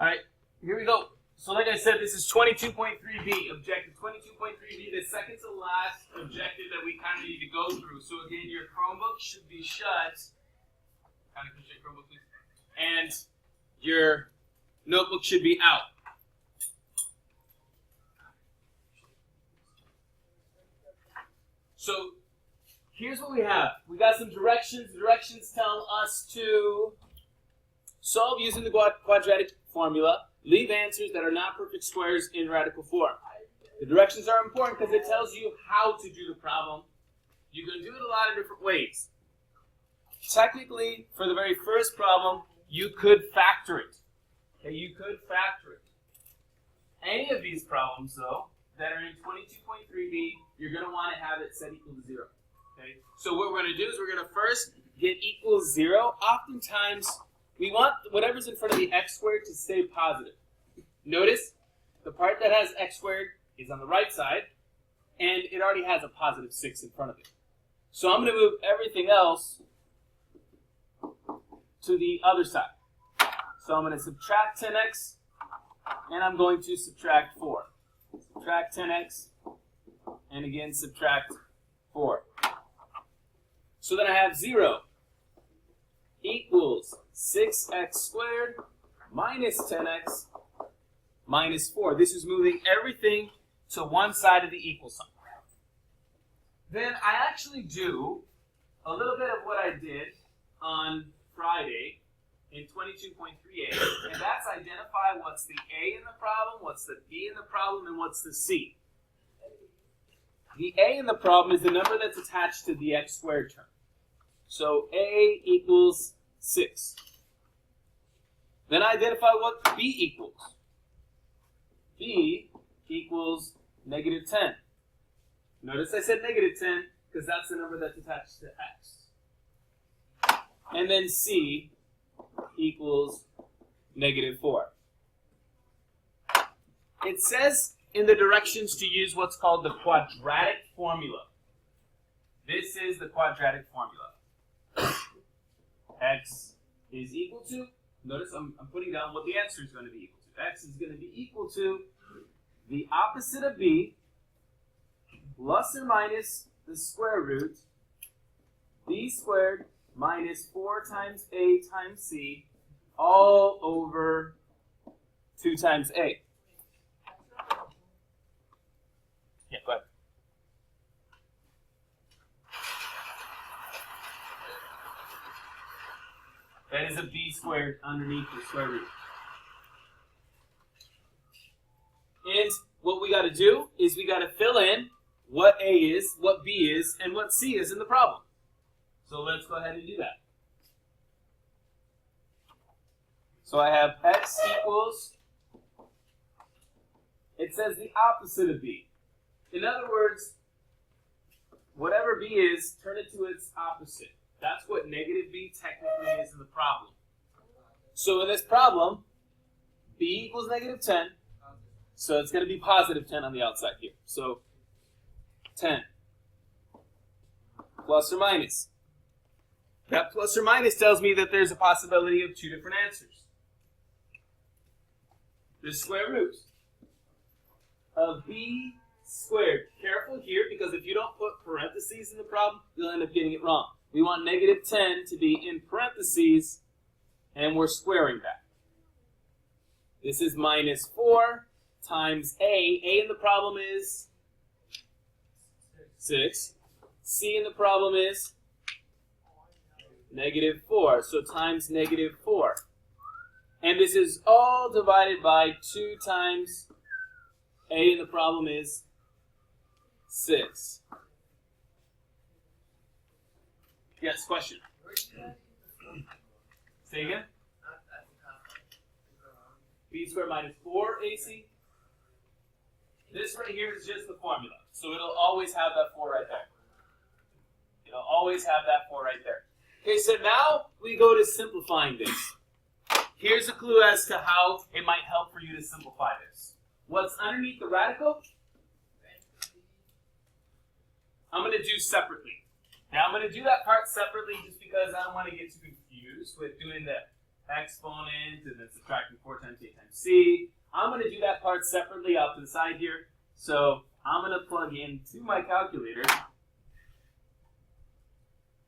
All right, here we go. So like I said, this is 22.3b, objective 22.3b, the second to last objective that we kind of need to go through. So again, your Chromebook should be shut. Kind of push your Chromebook, please. And your notebook should be out. So here's what we have. We got some directions. The directions tell us to solve using the quadratic formula. Leave answers that are not perfect squares in radical form. The directions are important because it tells you how to do the problem. You can do it a lot of different ways. Technically, for the very first problem, you could factor it. Okay, you could factor it. Any of these problems, though, that are in 22.3b, you're going to want to have it set equal to 0. Okay? So what we're going to do is we're going to first get equals 0. Oftentimes, we want whatever's in front of the x squared to stay positive. Notice the part that has x squared is on the right side, and it already has a positive 6 in front of it. So I'm going to move everything else to the other side. So I'm going to subtract 10x, and I'm going to subtract 4. Subtract 10x, and again subtract 4. So then I have 0 equals 6x squared minus 10x minus 4. This is moving everything to one side of the equal sign. Then I actually do a little bit of what I did on Friday in 22.3a, and that's identify what's the A in the problem, what's the B in the problem, and what's the C. The A in the problem is the number that's attached to the x squared term. So A equals 6. Then identify what B equals. B equals negative 10. Notice I said negative 10 because that's the number that's attached to x. And then C equals negative 4. It says in the directions to use what's called the quadratic formula. This is the quadratic formula. X is equal to, notice I'm putting down what the answer is going to be equal to. X is going to be equal to the opposite of B plus or minus the square root B squared minus 4 times A times C all over 2 times A. Yeah, go ahead. That is a B squared underneath the square root. And what we got to do is we got to fill in what A is, what B is, and what C is in the problem. So let's go ahead and do that. So I have x equals, it says the opposite of B. In other words, whatever B is, turn it to its opposite. That's what negative B technically is in the problem. So in this problem, B equals negative 10. So it's going to be positive 10 on the outside here. So 10 plus or minus. That plus or minus tells me that there's a possibility of 2 different answers. The square root of B squared. Careful here, because if you don't put parentheses in the problem, you'll end up getting it wrong. We want negative 10 to be in parentheses, and we're squaring that. This is minus 4 times A. A in the problem is 6. C in the problem is negative 4. So times negative 4. And this is all divided by 2 times A in the problem is 6. Yes, question? Say again? B squared minus 4AC. This right here is just the formula. So it'll always have that 4 right there. It'll always have that 4 right there. Okay, so now we go to simplifying this. Here's a clue as to how it might help for you to simplify this. What's underneath the radical? I'm going to do separately. Now I'm going to do that part separately just because I don't want to get too confused with doing the exponent and then subtracting 4 times a times c. I'm going to do that part separately off to the side here. So I'm going to plug into my calculator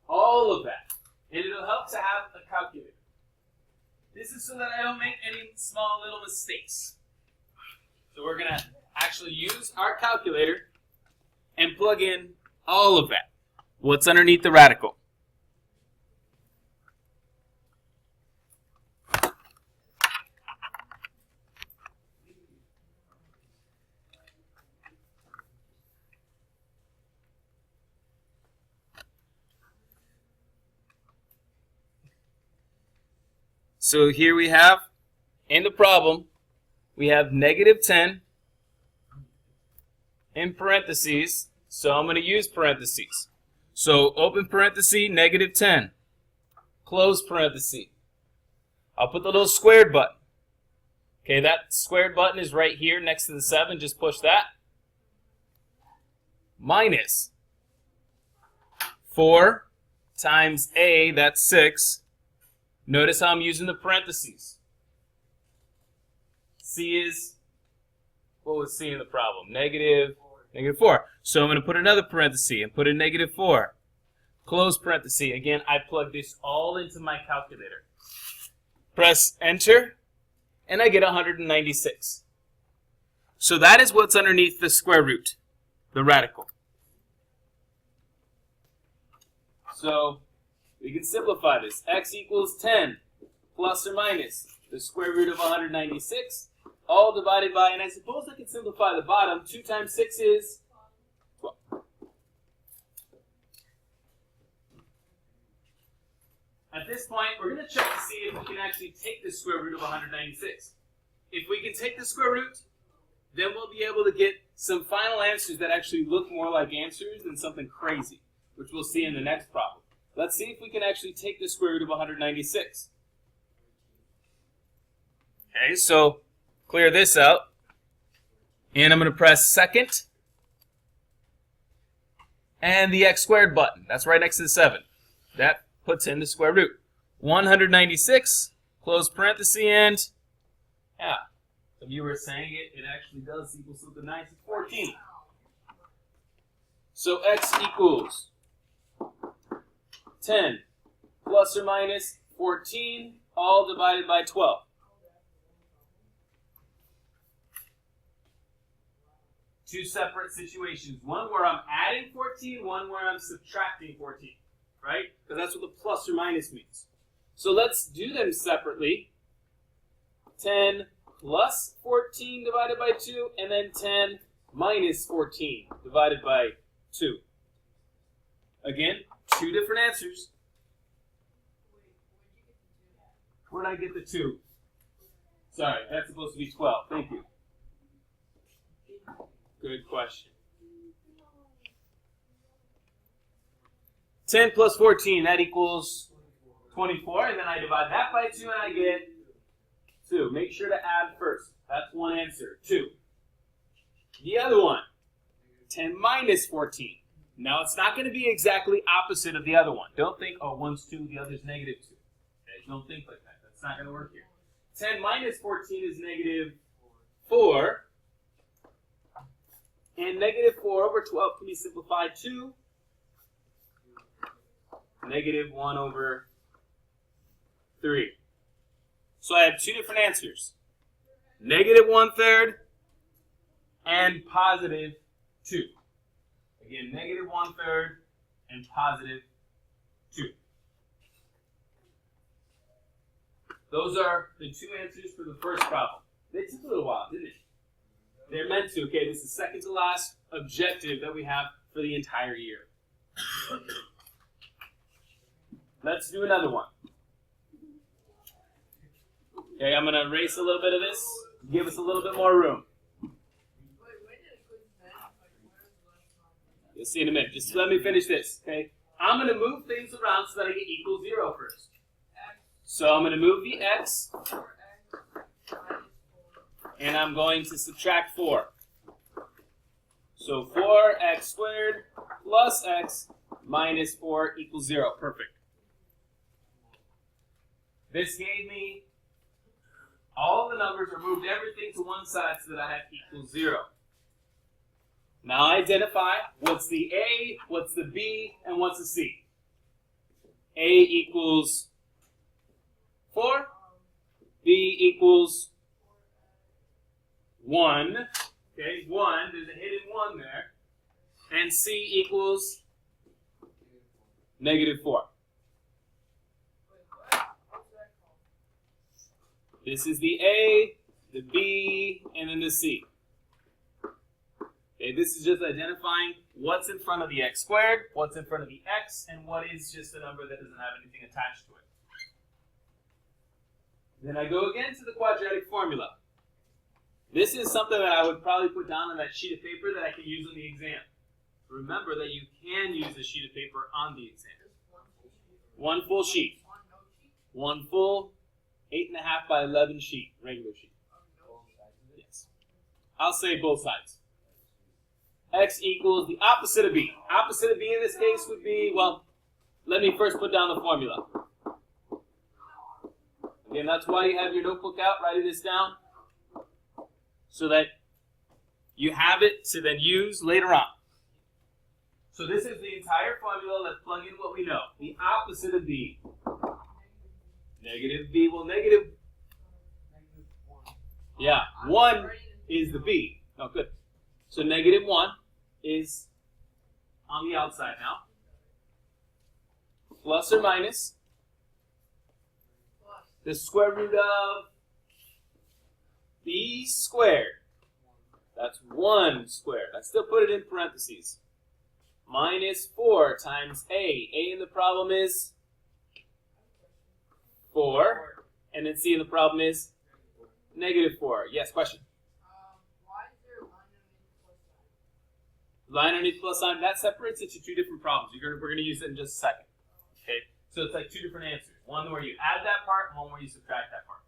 all of that. And it'll help to have a calculator. This is so that I don't make any small little mistakes. So we're going to actually use our calculator and plug in all of that. What's underneath the radical? So here we have, in the problem, we have negative 10 in parentheses. So I'm going to use parentheses. So open parenthesis, negative 10. Close parenthesis. I'll put the little squared button. Okay, that squared button is right here next to the 7. Just push that. Minus 4 times a, that's 6. Notice how I'm using the parentheses. C is, what was C in the problem? Negative 4. So I'm going to put another parenthesis and put a negative 4. Close parenthesis. Again, I plug this all into my calculator. Press enter, and I get 196. So that is what's underneath the square root, the radical. So we can simplify this. X equals 10 plus or minus the square root of 196, all divided by, and I suppose I can simplify the bottom. 2 times 6 is 12. At this point, we're going to check to see if we can actually take the square root of 196. If we can take the square root, then we'll be able to get some final answers that actually look more like answers than something crazy, which we'll see in the next problem. Let's see if we can actually take the square root of 196. Okay, so clear this out. And I'm going to press second and the x squared button. That's right next to the 7. That puts in the square root. 196, close parenthesis, and yeah, some of you were saying it actually does equal something nice. It's 14. So x equals 10 plus or minus 14, all divided by 12. Two separate situations. One where I'm adding 14, one where I'm subtracting 14. Right? Because that's what the plus or minus means. So let's do them separately. 10 plus 14 divided by 2, and then 10 minus 14 divided by 2. Again, two different answers. Where did I get the 2? Sorry, that's supposed to be 12. Thank you. Good question. 10 plus 14, that equals 24. And then I divide that by 2 and I get 2. Make sure to add first. That's one answer, 2. The other one, 10 minus 14. Now, it's not going to be exactly opposite of the other one. Don't think, oh, one's 2, the other's negative 2. Okay, don't think like that. That's not going to work here. 10 minus 14 is negative 4. And negative 4 over 12 can be simplified to negative 1 over 3. So I have two different answers. Negative 1/3 and positive 2. Again, negative 1/3 and positive 2. Those are the two answers for the first problem. They took a little while, didn't it? They're meant to, okay? This is second to last objective that we have for the entire year. Let's do another one. Okay, I'm going to erase a little bit of this, give us a little bit more room. You'll see in a minute. Just let me finish this, okay? I'm going to move things around so that I get equal 0 first. So I'm going to move the x, and I'm going to subtract 4. So 4x squared plus x minus 4 equals 0. Perfect. This gave me all the numbers, or moved everything to one side so that I have equals 0. Now identify what's the A, what's the B, and what's the C. A equals 4. B equals 1. Okay, 1. There's a hidden 1 there. And C equals -4. This is the A, the B, and then the C. Okay, this is just identifying what's in front of the x squared, what's in front of the x, and what is just a number that doesn't have anything attached to it. Then I go again to the quadratic formula. This is something that I would probably put down on that sheet of paper that I can use on the exam. Remember that you can use a sheet of paper on the exam. One full sheet. One full 8.5 by 11 sheet, regular sheet. Yes. I'll say both sides. X equals the opposite of B. Opposite of B in this case would be, well, let me first put down the formula. Again, that's why you have your notebook out, writing this down, so that you have it to then use later on. So this is the entire formula. Let's plug in what we know. The opposite of B. Negative B. Well, negative. Yeah, 1 is the B. Oh, good. So -1 is on the outside now. Plus or minus the square root of B squared. That's 1 squared. I still put it in parentheses. Minus 4 times A. A in the problem is 4. And then C in the problem is -4. Yes, question? Why is there a line underneath the plus sign? Line underneath plus sign, that separates it to two different problems. We're going to use it in just a second. Okay? So it's like two different answers. One where you add that part, and one where you subtract that part.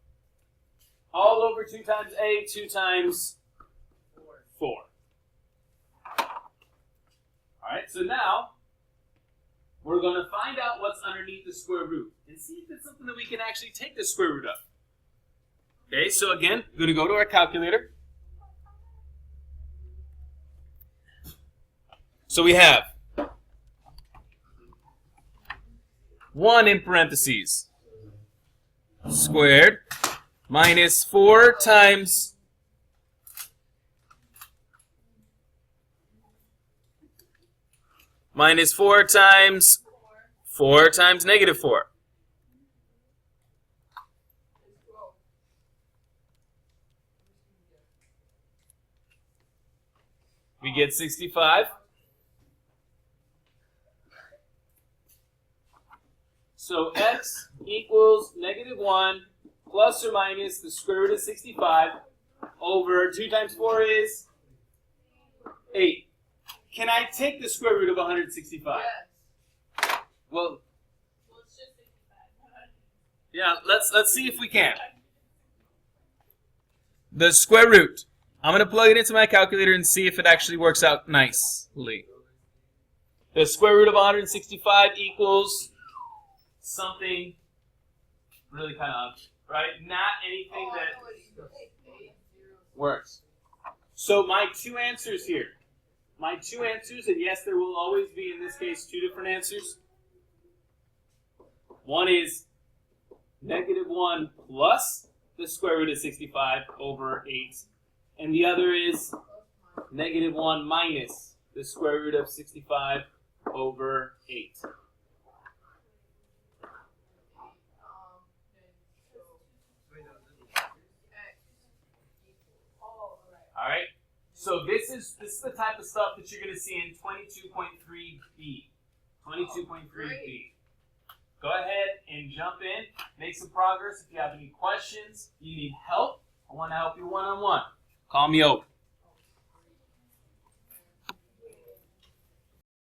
All over 2 times A, 2 times 4. Alright, so now we're going to find out what's underneath the square root and see if it's something that we can actually take the square root of. Okay, so again, we're going to go to our calculator. So we have 1 in parentheses squared minus 4 times minus 4 times 4 times -4. We get 65. So x equals -1 plus or minus the square root of 65 over 2 times 4 is 8. Can I take the square root of 165? Yes. Well, Well, it's just 65. yeah, let's see if we can. The square root. I'm going to plug it into my calculator and see if it actually works out nicely. The square root of 165 equals something really kind of ugly, right? Not anything that works. So my two answers here. My two answers, and yes, there will always be, in this case, 2 different answers. One is -1 plus the square root of 65 over 8. And the other is -1 minus the square root of 65 over 8. All right. So this is the type of stuff that you're going to see in 22.3b. 22.3b. Go ahead and jump in, make some progress. If you have any questions, you need help, I want to help you one-on-one. Call me over.